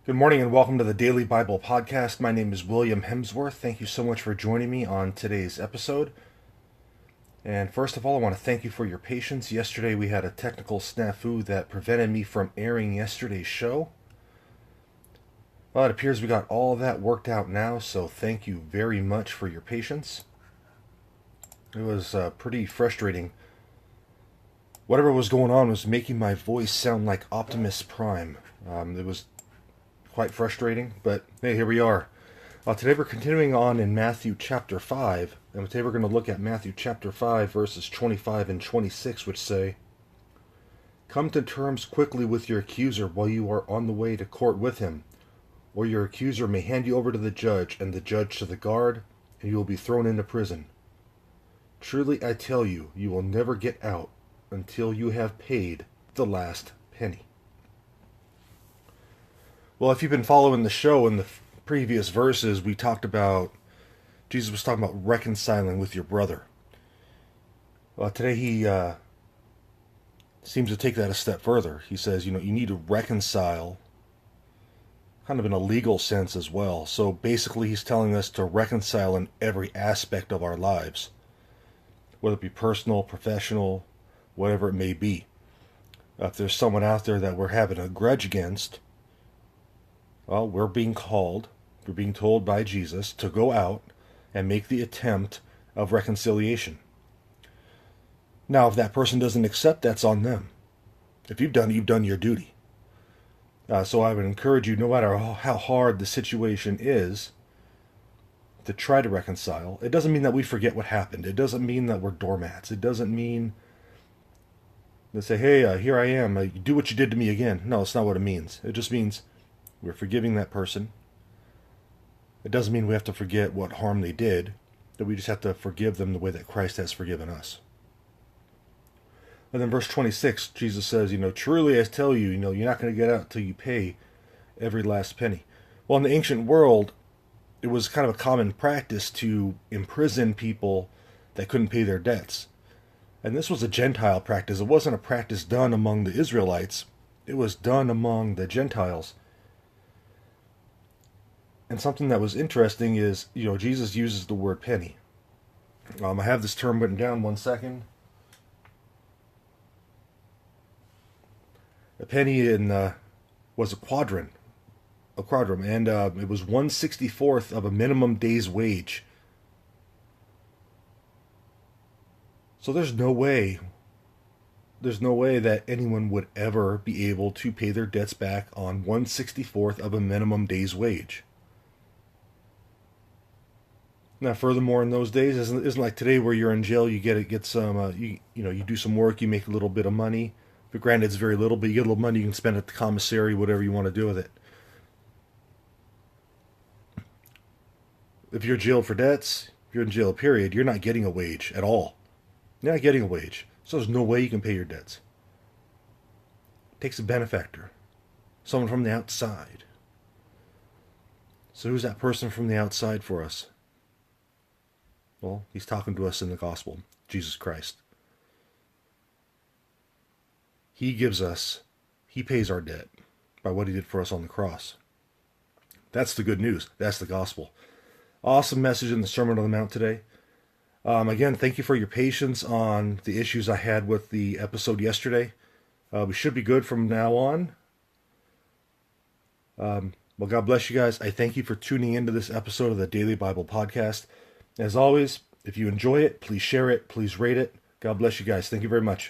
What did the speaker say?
Good morning and welcome to the Daily Bible Podcast. My name is William Hemsworth. Thank you so much for joining me on today's episode. And first of all, I want to thank you for your patience. Yesterday we had a technical snafu that prevented me from airing yesterday's show. Well, it appears we got all of that worked out now, so thank you very much for your patience. It was pretty frustrating. Whatever was going on was making my voice sound like Optimus Prime. It was quite frustrating, but hey, here we are. Today we're continuing on in Matthew chapter 5, and today we're going to look at Matthew chapter 5, verses 25 and 26, which say, "Come to terms quickly with your accuser while you are on the way to court with him, or your accuser may hand you over to the judge, and the judge to the guard, and you will be thrown into prison. Truly I tell you, you will never get out until you have paid the last penny." Well, if you've been following the show in the previous verses, we talked about, Jesus was talking about reconciling with your brother. Well, today he seems to take that a step further. He says, you need to reconcile kind of in a legal sense as well. So basically he's telling us to reconcile in every aspect of our lives, whether it be personal, professional, whatever it may be. If there's someone out there that we're having a grudge against, well, we're being told by Jesus to go out and make the attempt of reconciliation. Now, if that person doesn't accept, that's on them. If you've done your duty. So I would encourage you, no matter how hard the situation is, to try to reconcile. It doesn't mean that we forget what happened. It doesn't mean that we're doormats. It doesn't mean to say, hey, here I am, do what you did to me again. No, it's not what it means. It just means we're forgiving that person. It doesn't mean we have to forget what harm they did, that we just have to forgive them the way that Christ has forgiven us. And then verse 26, Jesus says, truly I tell you, you're not going to get out until you pay every last penny. Well, in the ancient world, it was kind of a common practice to imprison people that couldn't pay their debts. And this was a Gentile practice. It wasn't a practice done among the Israelites. It was done among the Gentiles. And something that was interesting is, Jesus uses the word penny. I have this term written down, 1 second. A penny was a quadrant, and it was 1/64th of a minimum day's wage. So there's no way that anyone would ever be able to pay their debts back on 1/64th of a minimum day's wage. Now, furthermore, in those days, isn't like today where you're in jail, you get some, you do some work, you make a little bit of money. But granted, it's very little, but you get a little money you can spend at the commissary, whatever you want to do with it. If you're jailed for debts, if you're in jail, period, you're not getting a wage at all. You're not getting a wage. So there's no way you can pay your debts. It takes a benefactor, someone from the outside. So who's that person from the outside for us? Well, he's talking to us in the gospel, Jesus Christ. He pays our debt by what he did for us on the cross. That's the good news. That's the gospel. Awesome message in the Sermon on the Mount today. Again, thank you for your patience on the issues I had with the episode yesterday. We should be good from now on. Well, God bless you guys. I thank you for tuning into this episode of the Daily Bible Podcast. As always, if you enjoy it, please share it, please rate it. God bless you guys. Thank you very much.